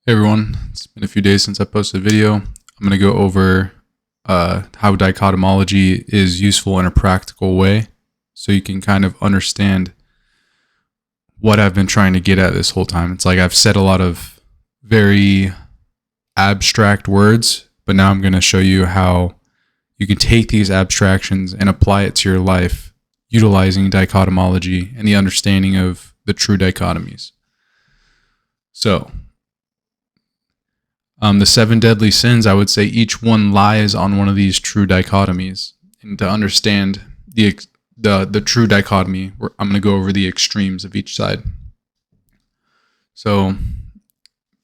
Hey everyone, it's been a few days since I posted a video. I'm going to go over how dichotomology is useful in a practical way so you can kind of understand what I've been trying to get at this whole time. It's like I've said a lot of very abstract words, but now I'm going to show you how you can take these abstractions and apply it to your life utilizing dichotomology and the understanding of the true dichotomies. So, the seven deadly sins, I would say each one lies on one of these true dichotomies. And to understand the true dichotomy, I'm going to go over the extremes of each side. So,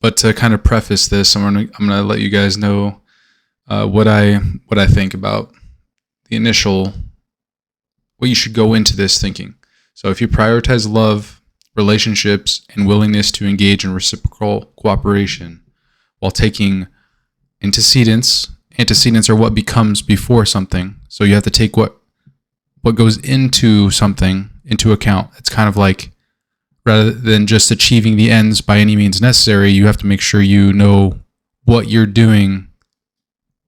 but to kind of preface this, I'm gonna let you guys know what I think about the initial, what you should go into this thinking. So if you prioritize love, relationships, and willingness to engage in reciprocal cooperation, while taking antecedents are what becomes before something. So you have to take what goes into something into account. It's kind of like, rather than just achieving the ends by any means necessary, you have to make sure you know what you're doing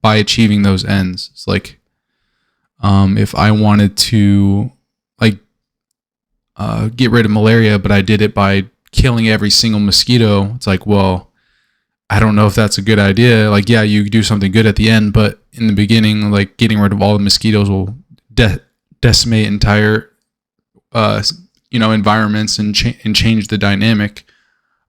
by achieving those ends. It's like, if I wanted to get rid of malaria, but I did it by killing every single mosquito, it's like, well, I don't know if that's a good idea. Like, yeah, you do something good at the end, but in the beginning, like getting rid of all the mosquitoes will decimate entire, environments and change the dynamic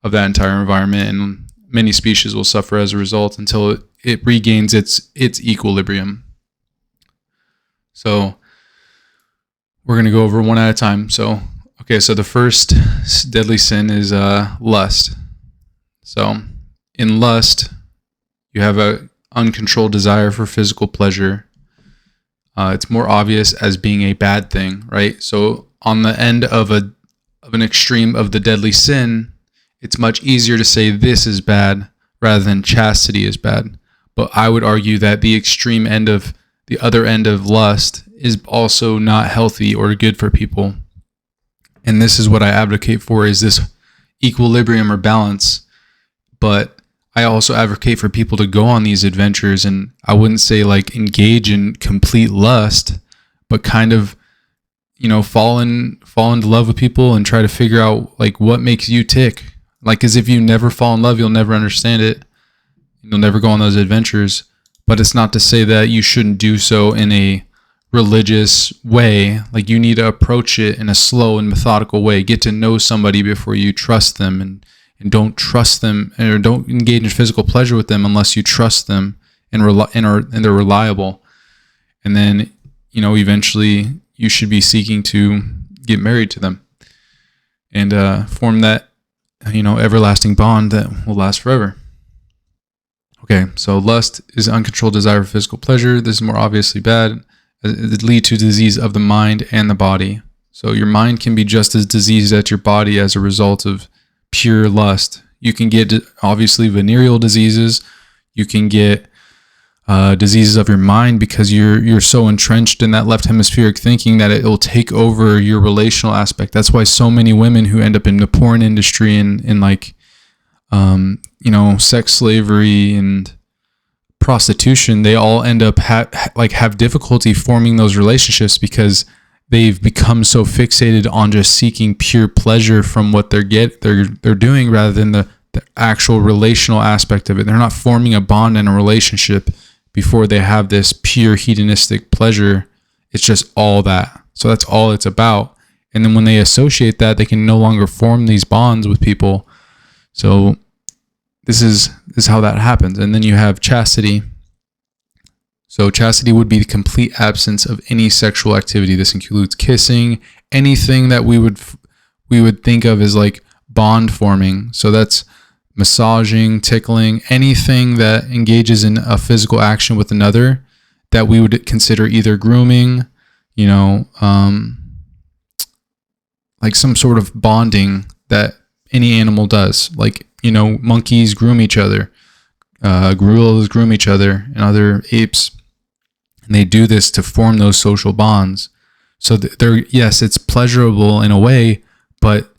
of that entire environment, and many species will suffer as a result until it regains its equilibrium. So we're gonna go over one at a time. So the first deadly sin is lust. So in lust, you have an uncontrolled desire for physical pleasure. It's more obvious as being a bad thing, right? So on the end of an extreme of the deadly sin, it's much easier to say this is bad rather than chastity is bad. But I would argue that the extreme end of the other end of lust is also not healthy or good for people. And this is what I advocate for, is this equilibrium or balance. But I also advocate for people to go on these adventures, and I wouldn't say like engage in complete lust, but kind of, fall into love with people and try to figure out like what makes you tick. Like, as if you never fall in love, you'll never understand it. You'll never go on those adventures. But it's not to say that you shouldn't do so in a religious way. Like, you need to approach it in a slow and methodical way. Get to know somebody before you trust them, and don't trust them, or don't engage in physical pleasure with them unless you trust them and they're reliable. And then, eventually you should be seeking to get married to them and form that, everlasting bond that will last forever. Okay, so lust is uncontrolled desire for physical pleasure. This is more obviously bad. It leads to disease of the mind and the body. So your mind can be just as diseased as your body as a result of pure lust. You can get obviously venereal diseases. You can get diseases of your mind because you're so entrenched in that left hemispheric thinking that it will take over your relational aspect. That's why so many women who end up in the porn industry and like sex slavery and prostitution, they all end up have difficulty forming those relationships because they've become so fixated on just seeking pure pleasure from what they're doing rather than the actual relational aspect of it. They're not forming a bond in a relationship before they have this pure hedonistic pleasure. It's just all that. So that's all it's about. And then when they associate that, they can no longer form these bonds with people. So this is how that happens. And then you have chastity. So chastity would be the complete absence of any sexual activity. This includes kissing, anything that we would think of as like bond forming. So that's massaging, tickling, anything that engages in a physical action with another that we would consider either grooming, like some sort of bonding that any animal does. Like, monkeys groom each other, gorillas groom each other, and other apes. And they do this to form those social bonds. So yes, it's pleasurable in a way, but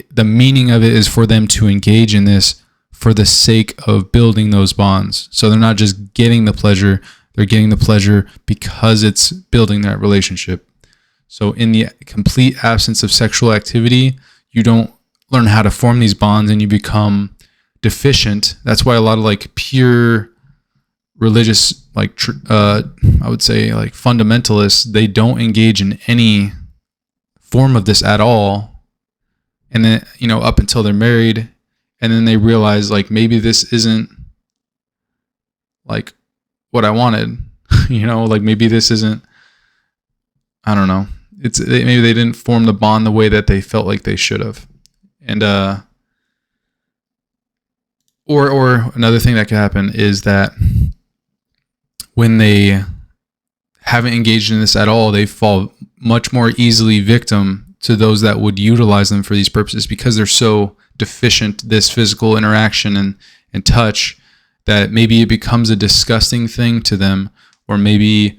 the meaning of it is for them to engage in this for the sake of building those bonds. So they're not just getting the pleasure, they're getting the pleasure because it's building that relationship. So in the complete absence of sexual activity, you don't learn how to form these bonds and you become deficient. That's why a lot of like pure religious, like I would say like fundamentalists, they don't engage in any form of this at all. And then, up until they're married, and then they realize like maybe this isn't like what I wanted, like maybe this isn't, I don't know. Maybe they didn't form the bond the way that they felt like they should have. And, or another thing that could happen is that when they haven't engaged in this at all, they fall much more easily victim to those that would utilize them for these purposes because they're so deficient this physical interaction and touch that maybe it becomes a disgusting thing to them, or maybe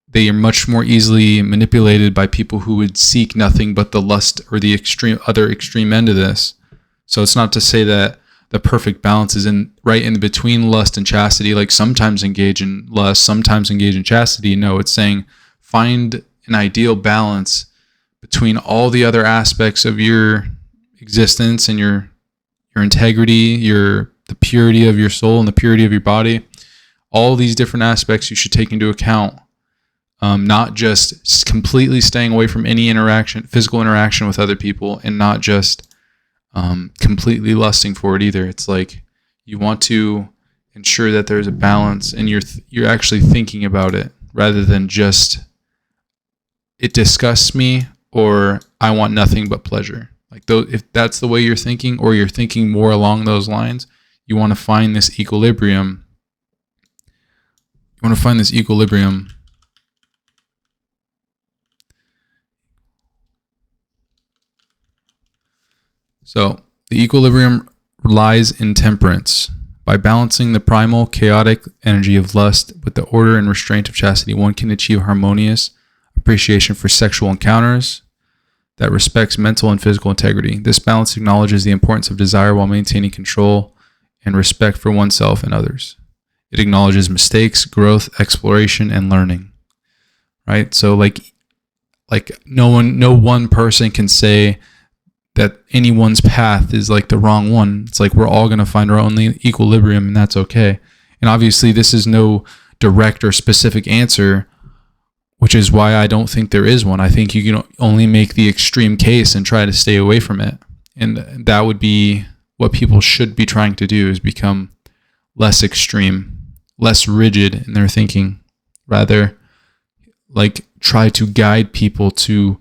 they are much more easily manipulated by people who would seek nothing but the lust or the other extreme end of this. So it's not to say that the perfect balance is right in between lust and chastity, like sometimes engage in lust, sometimes engage in chastity. No, it's saying find an ideal balance between all the other aspects of your existence and your integrity, the purity of your soul and the purity of your body. All these different aspects you should take into account. Not just completely staying away from any physical interaction with other people, and not just completely lusting for it either. It's like you want to ensure that there's a balance, and you're actually thinking about it rather than just it disgusts me or I want nothing but pleasure. Like if that's the way you're thinking, or you're thinking more along those lines, you want to find this equilibrium. So the equilibrium lies in temperance. By balancing the primal, chaotic energy of lust with the order and restraint of chastity, one can achieve harmonious appreciation for sexual encounters that respects mental and physical integrity. This balance acknowledges the importance of desire while maintaining control and respect for oneself and others. It acknowledges mistakes, growth, exploration, and learning. Right? So like no one person can say that anyone's path is like the wrong one. It's like we're all going to find our own equilibrium, and that's okay. And obviously this is no direct or specific answer, which is why I don't think there is one. I think you can only make the extreme case and try to stay away from it. And that would be what people should be trying to do, is become less extreme, less rigid in their thinking, rather like try to guide people to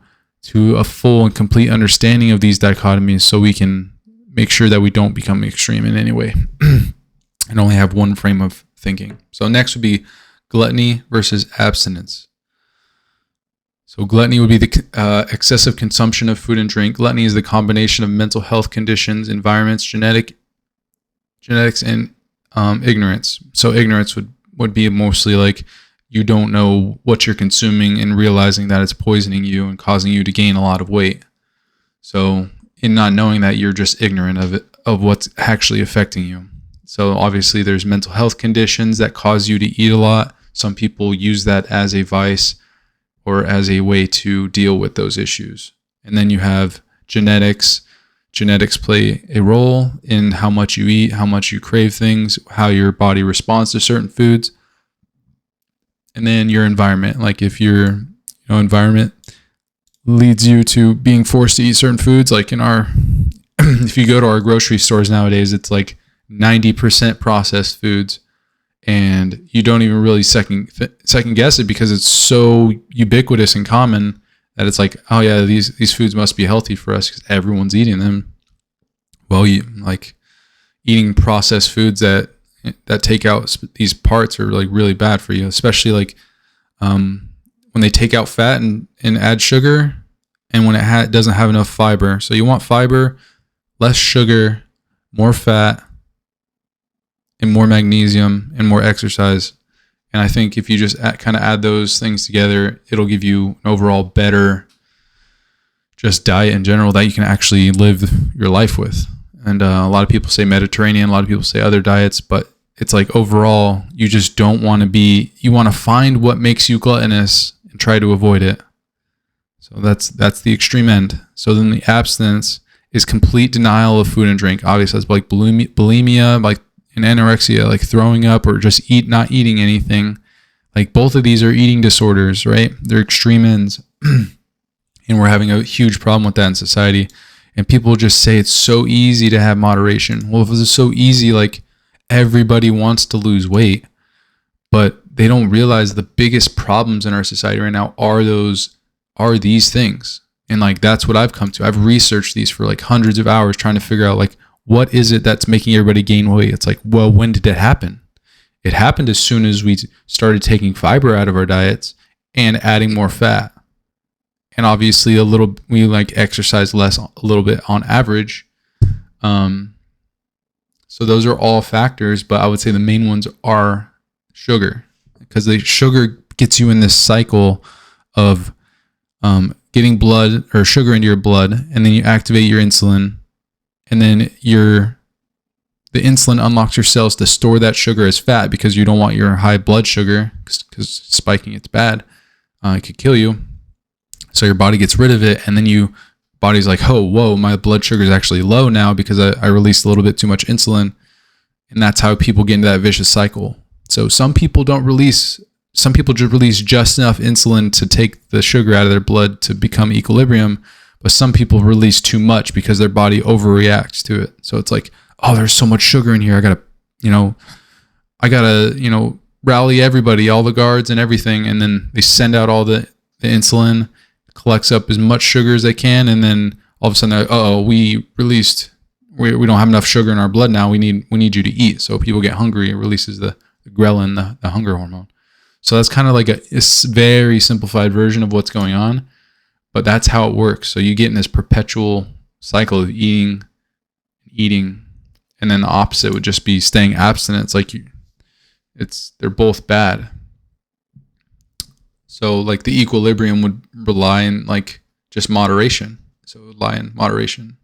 a full and complete understanding of these dichotomies, so we can make sure that we don't become extreme in any way and only have one frame of thinking. So next would be gluttony versus abstinence. So gluttony would be the excessive consumption of food and drink. Gluttony is the combination of mental health conditions, environments, genetics, and ignorance. So ignorance would be mostly like you don't know what you're consuming and realizing that it's poisoning you and causing you to gain a lot of weight. So in not knowing that, you're just ignorant of what's actually affecting you. So obviously there's mental health conditions that cause you to eat a lot. Some people use that as a vice or as a way to deal with those issues. And then you have genetics. Genetics play a role in how much you eat, how much you crave things, how your body responds to certain foods. And then your environment, like if your environment leads you to being forced to eat certain foods, like if you go to our grocery stores nowadays, it's like 90% processed foods, and you don't even really second guess it because it's so ubiquitous and common that it's like, oh yeah, these foods must be healthy for us because everyone's eating them. Well, you like eating processed foods that take out these parts are like really bad for you, especially like when they take out fat and add sugar, and when it doesn't have enough fiber. So you want fiber, less sugar, more fat, and more magnesium and more exercise. And I think if you just kind of add those things together, it'll give you an overall better just diet in general that you can actually live your life with. And a lot of people say Mediterranean, a lot of people say other diets, but it's like overall, you just don't want to be, you want to find what makes you gluttonous and try to avoid it. So that's the extreme end. So then the abstinence is complete denial of food and drink. Obviously, that's like bulimia, like an anorexia, like throwing up or just not eating anything. Like both of these are eating disorders, right? They're extreme ends. And we're having a huge problem with that in society. And people just say it's so easy to have moderation. Well, if it's so easy, like everybody wants to lose weight, but they don't realize the biggest problems in our society right now are these things. And like, that's what I've come to. I've researched these for like hundreds of hours trying to figure out like, what is it that's making everybody gain weight? It's like, well, when did it happen? It happened as soon as we started taking fiber out of our diets and adding more fat. And obviously we like exercise less a little bit on average. So those are all factors, but I would say the main ones are sugar, because the sugar gets you in this cycle of getting blood or sugar into your blood, and then you activate your insulin, and then the insulin unlocks your cells to store that sugar as fat because you don't want your high blood sugar, because spiking it's bad. It could kill you. So your body gets rid of it, and then body's like, oh, whoa, my blood sugar is actually low now because I released a little bit too much insulin. And that's how people get into that vicious cycle. So some people just release just enough insulin to take the sugar out of their blood to become equilibrium. But some people release too much because their body overreacts to it. So it's like, oh, there's so much sugar in here. I gotta rally everybody, all the guards and everything. And then they send out all the insulin, collects up as much sugar as they can, and then all of a sudden, we don't have enough sugar in our blood now. We need you to eat. So people get hungry. It releases the ghrelin, the hunger hormone. So that's kind of like a very simplified version of what's going on, but that's how it works. So you get in this perpetual cycle of eating, and then the opposite would just be staying abstinent. It's like they're both bad. So like the equilibrium would rely on like just moderation. So it would lie in moderation,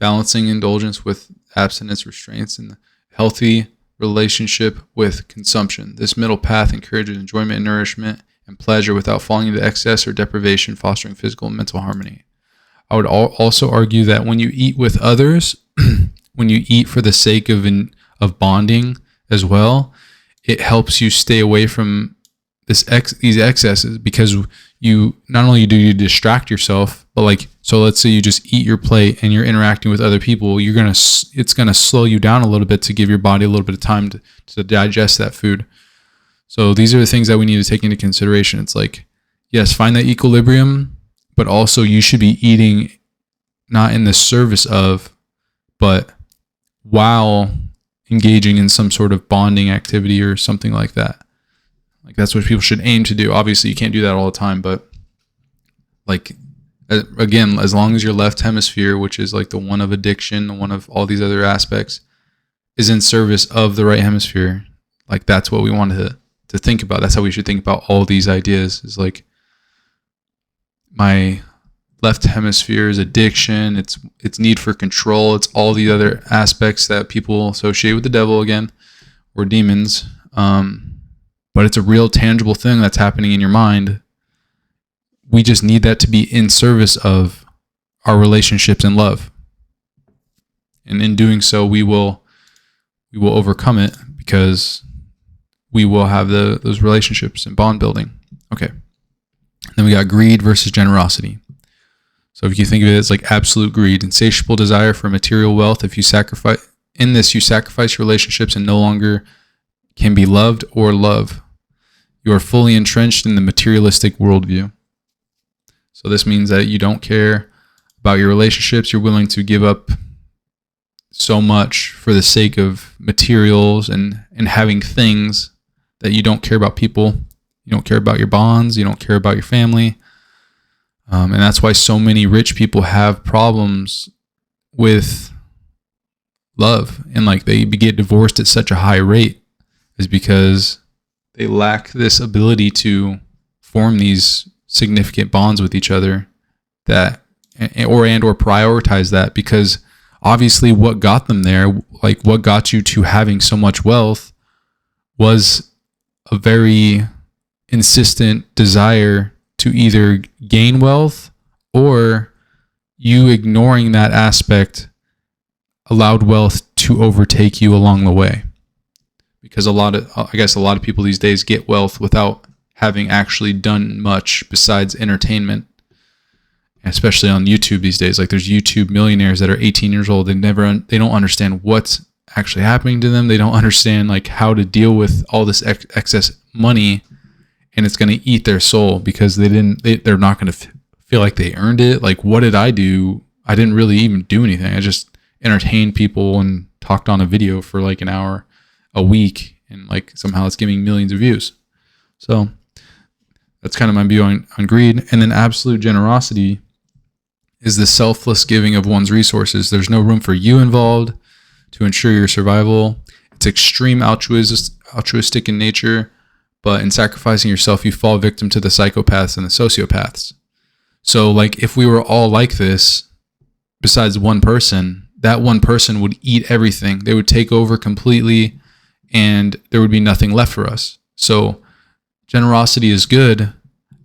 balancing indulgence with abstinence restraints, and the healthy relationship with consumption. This middle path encourages enjoyment and nourishment and pleasure without falling into excess or deprivation, fostering physical and mental harmony. I would also argue that when you eat with others, when you eat for the sake of bonding as well, it helps you stay away from these excesses, because you not only do you distract yourself, but like, so let's say you just eat your plate and you're interacting with other people, it's gonna slow you down a little bit to give your body a little bit of time to digest that food. So these are the things that we need to take into consideration. It's like, yes, find that equilibrium, but also you should be eating not in the service of, but while engaging in some sort of bonding activity or something like that. Like that's what people should aim to do. Obviously you can't do that all the time, but like, again, as long as your left hemisphere, which is like the one of addiction, the one of all these other aspects, is in service of the right hemisphere, like that's what we want to think about. That's how we should think about all these ideas, is like, my left hemisphere is addiction, it's need for control, it's all the other aspects that people associate with the devil again, or demons. But it's a real tangible thing that's happening in your mind. We just need that to be in service of our relationships and love. And in doing so, we will overcome it, because we will have those relationships and bond building. Okay. Then we got greed versus generosity. So if you think of it as like absolute greed, insatiable desire for material wealth, you sacrifice your relationships and no longer can be loved or love. You are fully entrenched in the materialistic worldview. So this means that you don't care about your relationships. You're willing to give up so much for the sake of materials and having things, that you don't care about people. You don't care about your bonds. You don't care about your family. And that's why so many rich people have problems with love, and like they get divorced at such a high rate, is because they lack this ability to form these significant bonds with each other, or prioritize that, because obviously what got them there, like what got you to having so much wealth, was a very insistent desire to either gain wealth, or you ignoring that aspect allowed wealth to overtake you along the way. Because a lot of people these days get wealth without having actually done much besides entertainment. Especially on YouTube these days, like there's YouTube millionaires that are 18 years old. They don't understand what's actually happening to them. They don't understand like how to deal with all this excess money, and it's going to eat their soul because they're not going to feel like they earned it. Like, what did I do? I didn't really even do anything. I just entertained people and talked on a video for like an hour a week, and like somehow it's giving millions of views. So that's kind of my view on greed. And then absolute generosity is the selfless giving of one's resources. There's no room for you involved to ensure your survival. It's extreme altruistic in nature, but in sacrificing yourself, you fall victim to the psychopaths and the sociopaths. So like if we were all like this, besides one person, that one person would eat everything. They would take over completely, and there would be nothing left for us. So generosity is good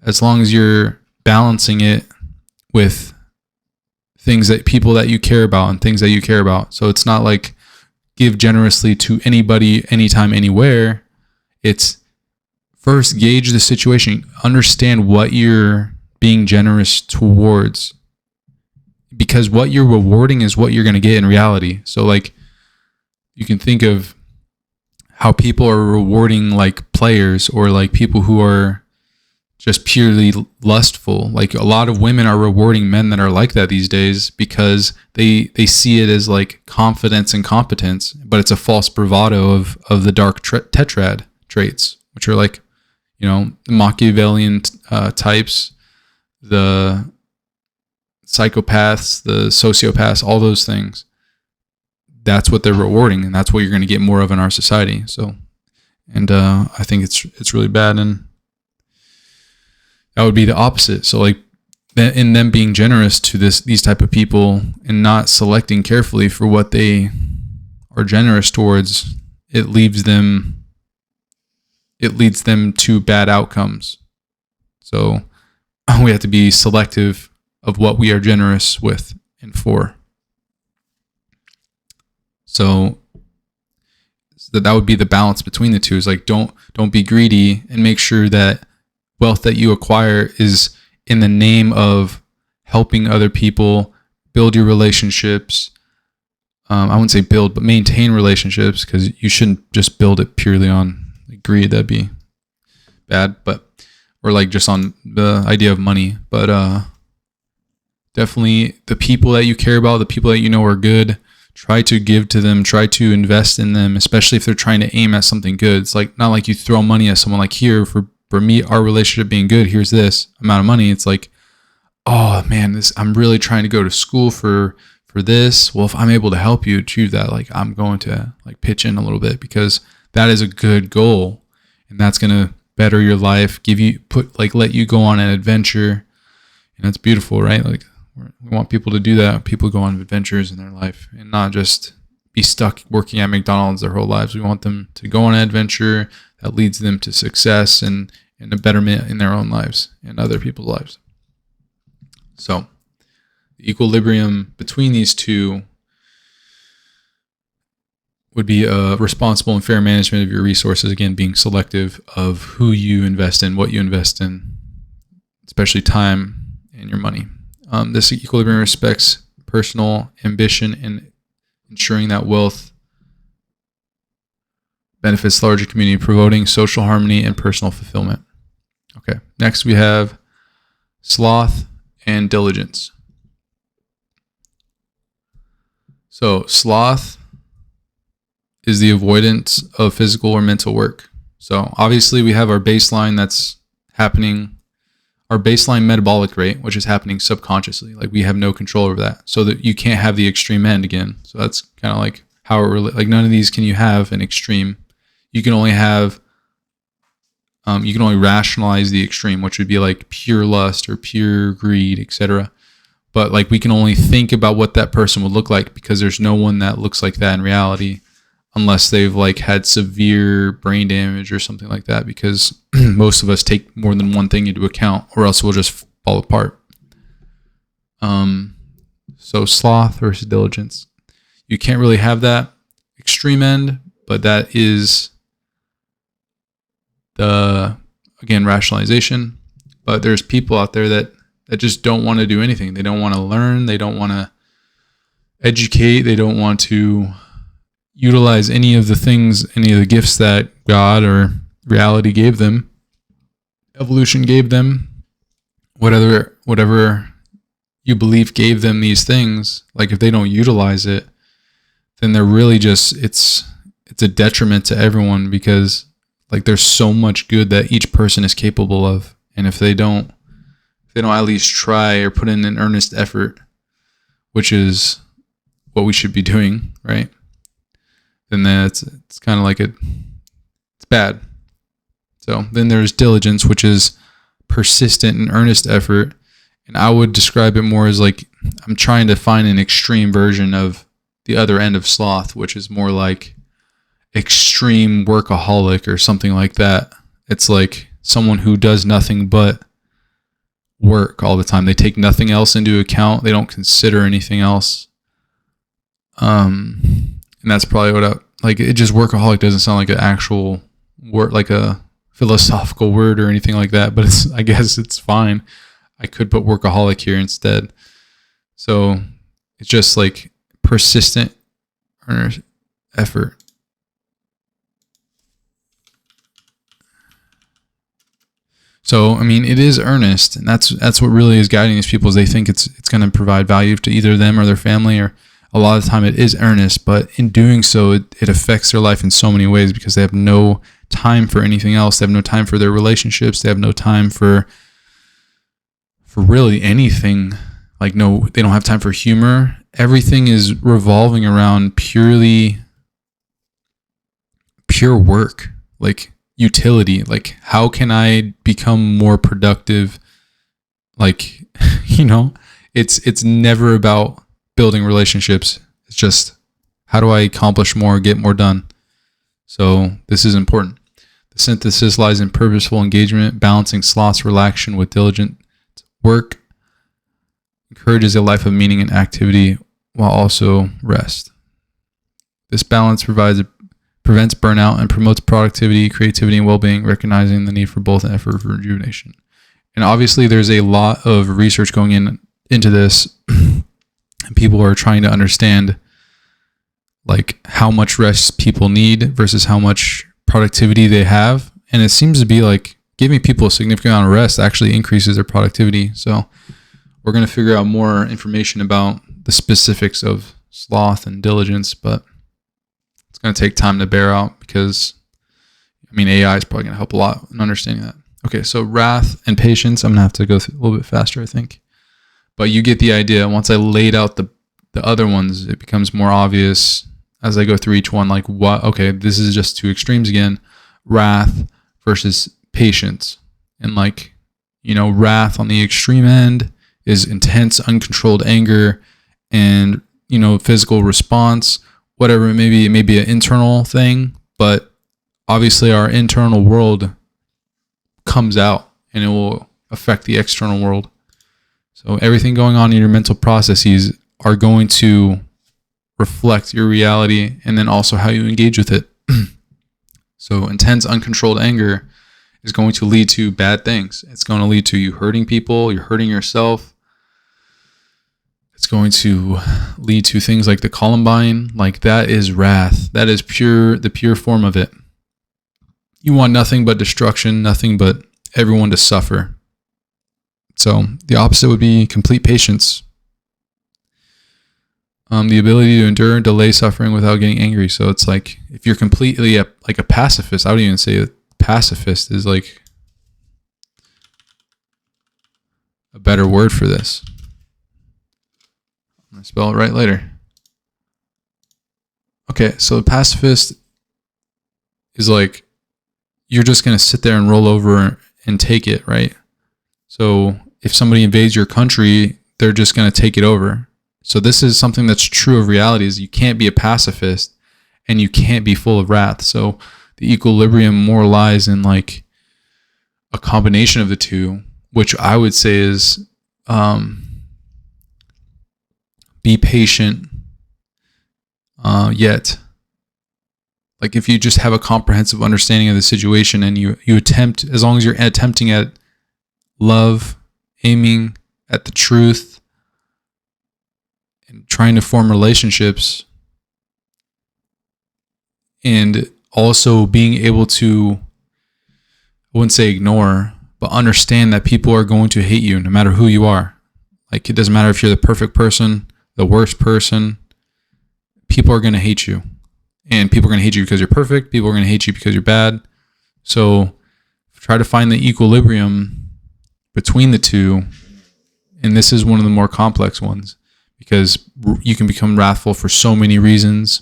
as long as you're balancing it with things that people that you care about and things that you care about. So it's not like give generously to anybody, anytime, anywhere. It's first gauge the situation, understand what you're being generous towards, because what you're rewarding is what you're going to get in reality. So like you can think of how people are rewarding like players, or like people who are just purely lustful. Like a lot of women are rewarding men that are like that these days because they see it as like confidence and competence, but it's a false bravado of the dark tetrad traits, which are like, you know, Machiavellian types, the psychopaths, the sociopaths, all those things. That's what they're rewarding, and that's what you're going to get more of in our society. So, and I think it's really bad, and that would be the opposite. So like in them being generous to these type of people and not selecting carefully for what they are generous towards, it leads them to bad outcomes. So we have to be selective of what we are generous with and for. So that would be the balance between the two, is like don't be greedy, and make sure that wealth that you acquire is in the name of helping other people, build your relationships. I wouldn't say build, but maintain relationships, because you shouldn't just build it purely on greed. That'd be bad, or like just on the idea of money. But definitely the people that you care about, the people that you know are good, try to give to them, try to invest in them, especially if they're trying to aim at something good. It's like not like you throw money at someone like, here, for me, our relationship being good, here's this amount of money. It's like, oh man, I'm really trying to go to school for this. Well, if I'm able to help you achieve that, like I'm going to like pitch in a little bit, because that is a good goal, and that's going to better your life, let you go on an adventure. And that's beautiful, right? Like we want people to do that. People go on adventures in their life and not just be stuck working at McDonald's their whole lives. We want them to go on an adventure that leads them to success and a betterment in their own lives and other people's lives. So the equilibrium between these two would be a responsible and fair management of your resources. Again, being selective of who you invest in, what you invest in, especially time and your money. This equilibrium respects personal ambition and ensuring that wealth benefits the larger community, promoting social harmony and personal fulfillment. Okay, next we have sloth and diligence. So sloth is the avoidance of physical or mental work. So obviously we have our baseline that's happening, our baseline metabolic rate, which is happening subconsciously. Like we have no control over that. So that you can't have the extreme end again. So that's kind of like how it like none of these can you have an extreme. You can only have, you can only rationalize the extreme, which would be like pure lust or pure greed, etc. but like we can only think about what that person would look like because there's no one that looks like that in reality, unless they've like had severe brain damage or something like that, because most of us take more than one thing into account, or else we'll just fall apart. So sloth versus diligence. You can't really have that extreme end, but that is the, again, rationalization. But there's people out there that just don't want to do anything. They don't want to learn. They don't want to educate. They don't want to utilize any of the things, any of the gifts that God or reality gave them, evolution gave them, whatever you believe gave them these things. Like if they don't utilize it, then they're really just, it's a detriment to everyone, because like there's so much good that each person is capable of. And if they don't at least try or put in an earnest effort, which is what we should be doing, right? Then it's kind of like it's bad. So then there's diligence, which is persistent and earnest effort. And I would describe it more as like I'm trying to find an extreme version of the other end of sloth, which is more like extreme workaholic or something like that. It's like someone who does nothing but work all the time. They take nothing else into account. They don't consider anything else. And that's probably what it just workaholic doesn't sound like an actual word, like a philosophical word or anything like that, but I guess it's fine. I could put workaholic here instead. So it's just like persistent effort. So, I mean, it is earnest, and that's what really is guiding these people, is they think it's going to provide value to either them or their family, or a lot of the time it is earnest, but in doing so, it affects their life in so many ways, because they have no time for anything else. They have no time for their relationships. They have no time for really anything. Like, no, they don't have time for humor. Everything is revolving around pure work, like utility. Like, how can I become more productive? Like, it's never about building relationships. It's just, how do I accomplish more, get more done? So this is important. The synthesis lies in purposeful engagement, balancing sloth's relaxation with diligent work, encourages a life of meaning and activity while also rest. This balance prevents burnout and promotes productivity, creativity, and well-being, recognizing the need for both and effort for rejuvenation. And obviously there's a lot of research going into this, and people are trying to understand like how much rest people need versus how much productivity they have. And it seems to be like giving people a significant amount of rest actually increases their productivity. So we're going to figure out more information about the specifics of sloth and diligence, but it's going to take time to bear out, because AI is probably going to help a lot in understanding that. Okay, so wrath and patience, I'm going to have to go through a little bit faster, I think. But you get the idea. Once I laid out the other ones, it becomes more obvious as I go through each one, like, what? Okay, this is just two extremes again. Wrath versus patience. And wrath on the extreme end is intense, uncontrolled anger and, physical response, whatever it may be. It may be an internal thing, but obviously our internal world comes out and it will affect the external world. So everything going on in your mental processes are going to reflect your reality, and then also how you engage with it. So intense, uncontrolled anger is going to lead to bad things. It's going to lead to you hurting people, you're hurting yourself. It's going to lead to things like the Columbine. Like, that is wrath. That is the pure form of it. You want nothing but destruction, nothing but everyone to suffer. So the opposite would be complete patience. The ability to endure and delay suffering without getting angry. So it's like, if you're completely like a pacifist, I would even say a pacifist is like a better word for this. I'm going to spell it right later. Okay, so the pacifist is like, you're just going to sit there and roll over and take it, right? So if somebody invades your country, they're just going to take it over. So this is something that's true of reality, is you can't be a pacifist and you can't be full of wrath. So the equilibrium more lies in like a combination of the two, which I would say is be patient, yet like if you just have a comprehensive understanding of the situation and you attempt, as long as you're attempting at love, aiming at the truth, and trying to form relationships, and also being able to, I wouldn't say ignore, but understand that people are going to hate you no matter who you are. Like, it doesn't matter if you're the perfect person, the worst person, people are going to hate you. And people are going to hate you because you're perfect. People are going to hate you because you're bad. So try to find the equilibrium between the two. And this is one of the more complex ones, because you can become wrathful for so many reasons.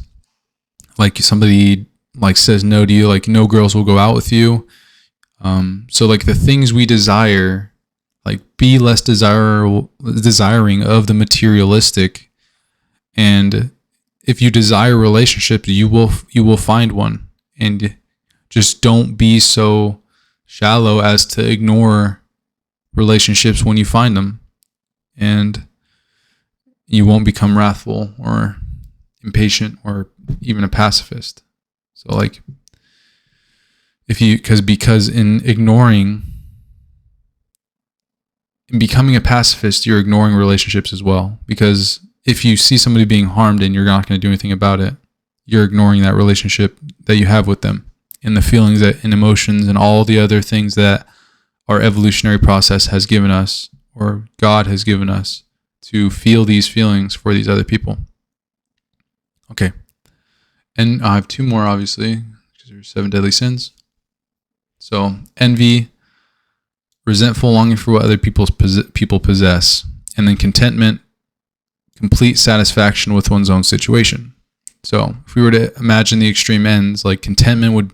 Like somebody like says no to you, like no girls will go out with you. So like the things we desire, like be less desiring of the materialistic. And if you desire a relationship, you will find one. And just don't be so shallow as to ignore relationships when you find them. And you won't become wrathful or impatient or even a pacifist. So like, because in becoming a pacifist, you're ignoring relationships as well. Because if you see somebody being harmed and you're not going to do anything about it, you're ignoring that relationship that you have with them, and the feelings and emotions and all the other things that our evolutionary process has given us, or God has given us, to feel these feelings for these other people. Okay. And I have two more, obviously, because there's 7 deadly sins. So envy, resentful longing for what other people possess, and then contentment, complete satisfaction with one's own situation. So if we were to imagine the extreme ends, like contentment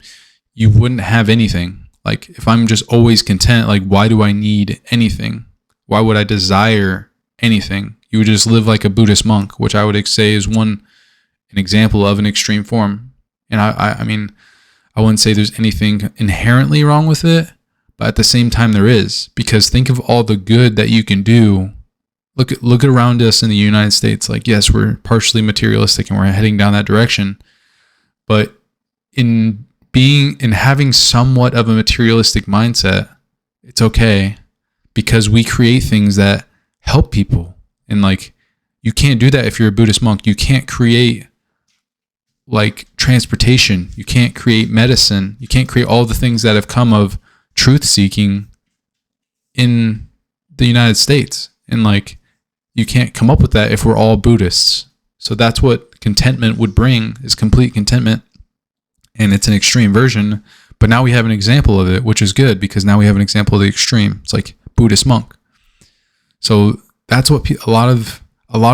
you wouldn't have anything. Like if I'm just always content, like why do I need anything? Why would I desire anything? You would just live like a Buddhist monk, which I would say is an example of an extreme form. And I mean, I wouldn't say there's anything inherently wrong with it, but at the same time there is, because think of all the good that you can do. Look around us in the United States. Like, yes, we're partially materialistic and we're heading down that direction, but in having somewhat of a materialistic mindset, it's okay, because we create things that help people. And like, you can't do that if you're a Buddhist monk. You can't create like transportation. You can't create medicine. You can't create all the things that have come of truth seeking in the United States. And like, you can't come up with that if we're all Buddhists. So that's what contentment would bring, is complete contentment. And it's an extreme version, but now we have an example of it, which is good, because now we have an example of the extreme. It's like Buddhist monk. So that's what a lot of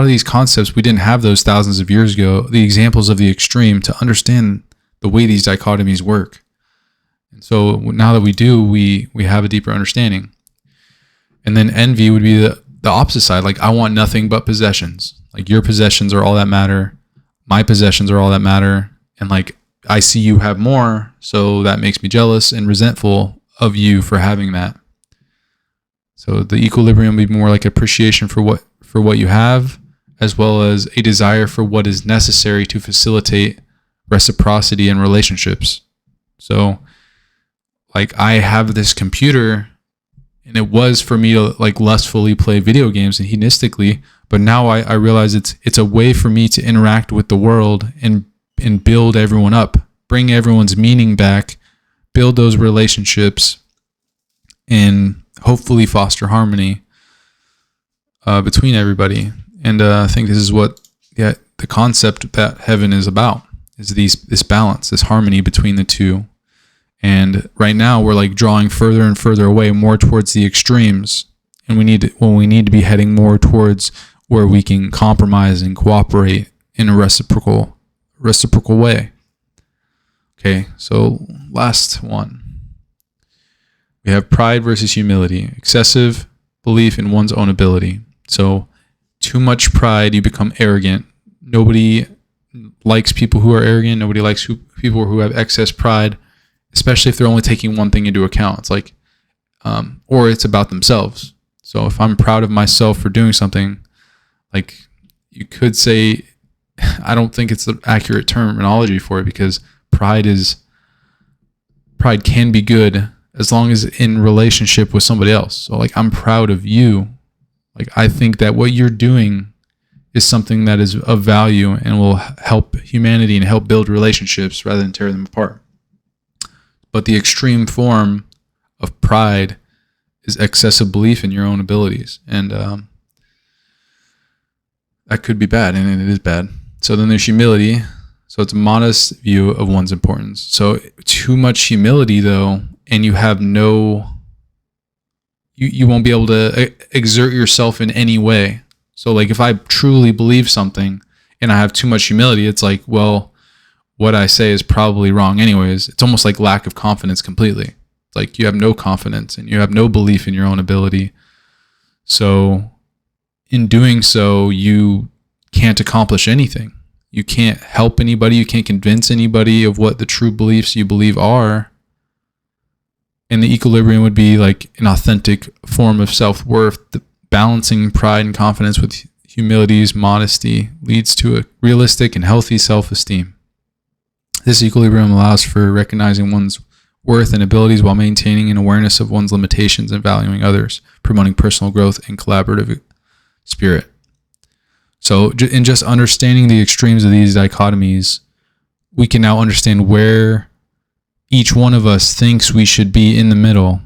these concepts, we didn't have those thousands of years ago, the examples of the extreme, to understand the way these dichotomies work. And so now that we do, we have a deeper understanding. And then envy would be the opposite side. Like, I want nothing but possessions. Like, your possessions are all that matter. My possessions are all that matter. And like, I see you have more, so that makes me jealous and resentful of you for having that. So the equilibrium would be more like appreciation for what you have, as well as a desire for what is necessary to facilitate reciprocity in relationships. So like, I have this computer, and it was for me to like lustfully play video games and hedonistically, but now I realize it's a way for me to interact with the world and build everyone up, bring everyone's meaning back, build those relationships, and hopefully foster harmony between everybody. And I think this is what the concept that heaven is about, is this balance, this harmony between the two. And right now we're like drawing further and further away, more towards the extremes, and we need to be heading more towards where we can compromise and cooperate in a reciprocal way. Okay, so last one. We have pride versus humility, excessive belief in one's own ability. So too much pride, you become arrogant. Nobody likes people who are arrogant. Nobody likes people who have excess pride, especially if they're only taking one thing into account. It's like, or it's about themselves. So if I'm proud of myself for doing something, like you could say, I don't think it's the accurate terminology for it, because pride can be good as long as in relationship with somebody else. So like, I'm proud of you. Like, I think that what you're doing is something that is of value and will help humanity and help build relationships rather than tear them apart. But the extreme form of pride is excessive belief in your own abilities. And that could be bad, and it is bad. So then there's humility. So it's a modest view of one's importance. So too much humility, though, and you have you won't be able to exert yourself in any way. So like, if I truly believe something and I have too much humility, it's like, well, what I say is probably wrong anyways. It's almost like lack of confidence completely. It's like you have no confidence and you have no belief in your own ability. So in doing so, you can't accomplish anything. You can't help anybody. You can't convince anybody of what the true beliefs you believe are. And the equilibrium would be like an authentic form of self-worth. The balancing pride and confidence with humility's modesty leads to a realistic and healthy self-esteem. This equilibrium allows for recognizing one's worth and abilities while maintaining an awareness of one's limitations and valuing others, promoting personal growth and collaborative spirit. So in just understanding the extremes of these dichotomies, we can now understand where each one of us thinks we should be in the middle.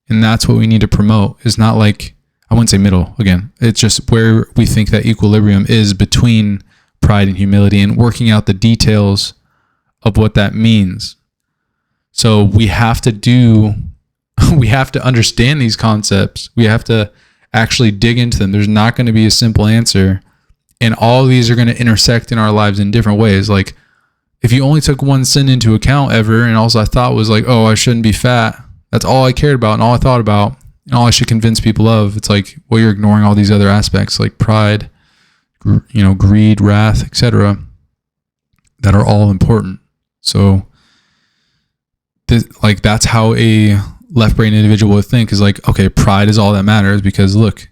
And that's what we need to promote. It's not like, I wouldn't say middle again. It's just where we think that equilibrium is between pride and humility, and working out the details of what that means. So we have to understand these concepts. We have to actually dig into them. There's not going to be a simple answer. And all of these are going to intersect in our lives in different ways. Like, if you only took one sin into account ever, and all I thought was like, oh, I shouldn't be fat. That's all I cared about and all I thought about and all I should convince people of. It's like, well, you're ignoring all these other aspects like pride, greed, wrath, etc., that are all important. So that's how a left-brain individual would think, is like, okay, pride is all that matters, because look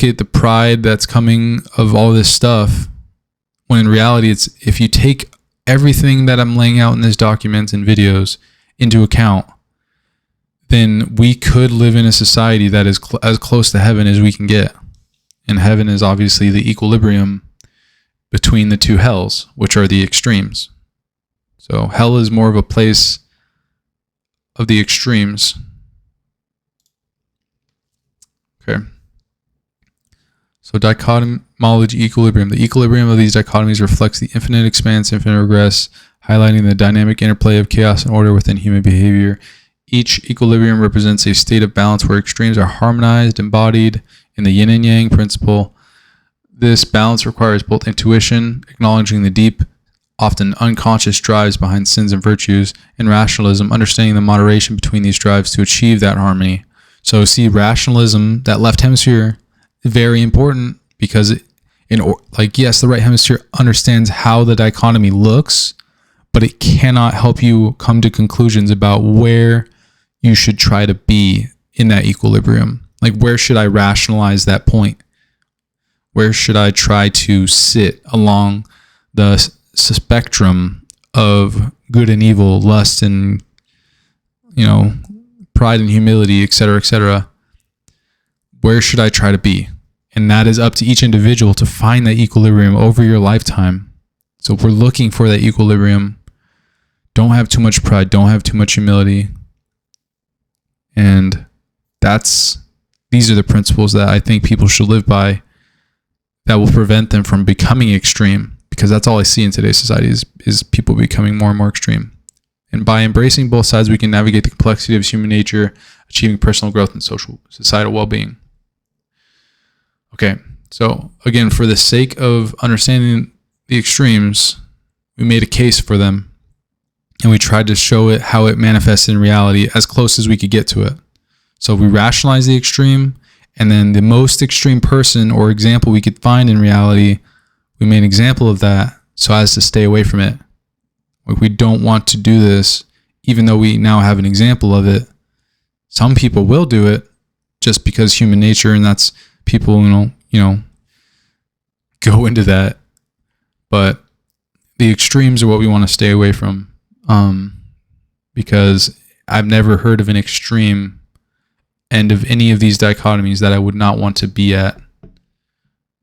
at the pride that's coming of all this stuff, when in reality, it's, if you take everything that I'm laying out in these documents and videos into account, then we could live in a society that is as close to heaven as we can get. And heaven is obviously the equilibrium between the two hells, which are the extremes. So hell is more of a place of the extremes. Okay. So dichotomology, equilibrium. The equilibrium of these dichotomies reflects the infinite expanse, infinite regress, highlighting the dynamic interplay of chaos and order within human behavior. Each equilibrium represents a state of balance where extremes are harmonized, embodied in the yin and yang principle. This balance requires both intuition, acknowledging the deep, often unconscious drives behind sins and virtues, and rationalism, understanding the moderation between these drives to achieve that harmony. So see, rationalism, that left hemisphere, very important, because yes, the right hemisphere understands how the dichotomy looks, but it cannot help you come to conclusions about where you should try to be in that equilibrium. Like, where should I rationalize that point? Where should I try to sit along the spectrum of good and evil, lust and, pride and humility, etc., etc.? Where should I try to be? And that is up to each individual to find that equilibrium over your lifetime. So if we're looking for that equilibrium, don't have too much pride, don't have too much humility. And these are the principles that I think people should live by, that will prevent them from becoming extreme, because that's all I see in today's society is people becoming more and more extreme. And by embracing both sides, we can navigate the complexity of human nature, achieving personal growth and societal well-being. Okay, so again, for the sake of understanding the extremes, we made a case for them, and we tried to show it how it manifests in reality as close as we could get to it. So we rationalize the extreme, And then the most extreme person or example we could find in reality, we made an example of that so as to stay away from it. Like, we don't want to do this, even though we now have an example of it. Some people will do it just because human nature, and that's people, go into that. But the extremes are what we want to stay away from, because I've never heard of an extreme end of any of these dichotomies that I would not want to be at.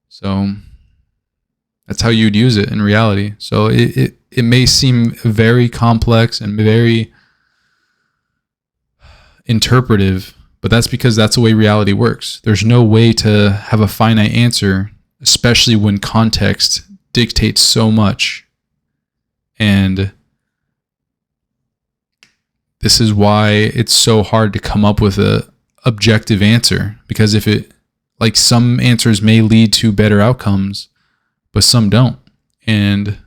So that's how you'd use it in reality. So it may seem very complex and very interpretive, but that's because that's the way reality works. There's no way to have a finite answer, especially when context dictates so much. And this is why it's so hard to come up with a objective answer, because some answers may lead to better outcomes, but some don't. And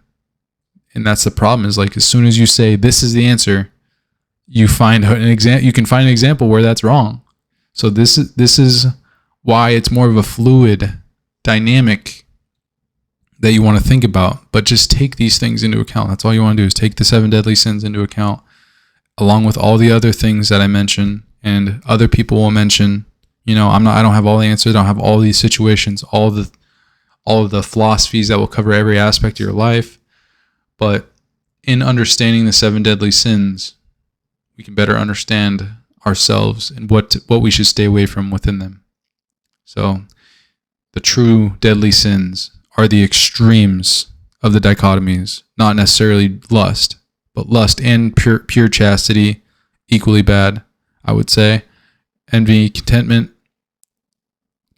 that's the problem, is like, as soon as you say this is the answer, you can find an example where that's wrong. So this is why it's more of a fluid dynamic that you want to think about. But just take these things into account. That's all you want to do, is take the 7 deadly sins into account, along with all the other things that I mentioned and other people will mention. I don't have all the answers. I don't have all these situations, all of the philosophies that will cover every aspect of your life. But in understanding the 7 deadly sins, we can better understand ourselves and what we should stay away from within them. So the true deadly sins are the extremes of the dichotomies, not necessarily lust, but lust and pure chastity, equally bad, I would say. Envy, contentment,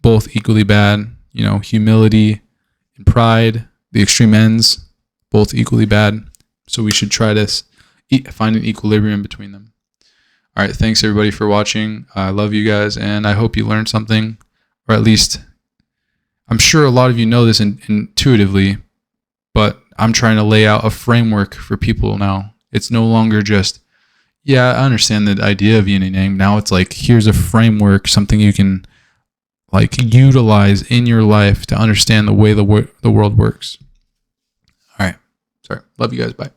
both equally bad. Humility and pride, the extreme ends, both equally bad. So we should try to find an equilibrium between them. All right, thanks everybody for watching. I love you guys, and I hope you learned something, or at least I'm sure a lot of you know this intuitively, but I'm trying to lay out a framework for people now. It's no longer just, I understand the idea of yin and yang. Now it's like, here's a framework, something you can utilize in your life to understand the way the world works. All right. Sorry. Love you guys. Bye.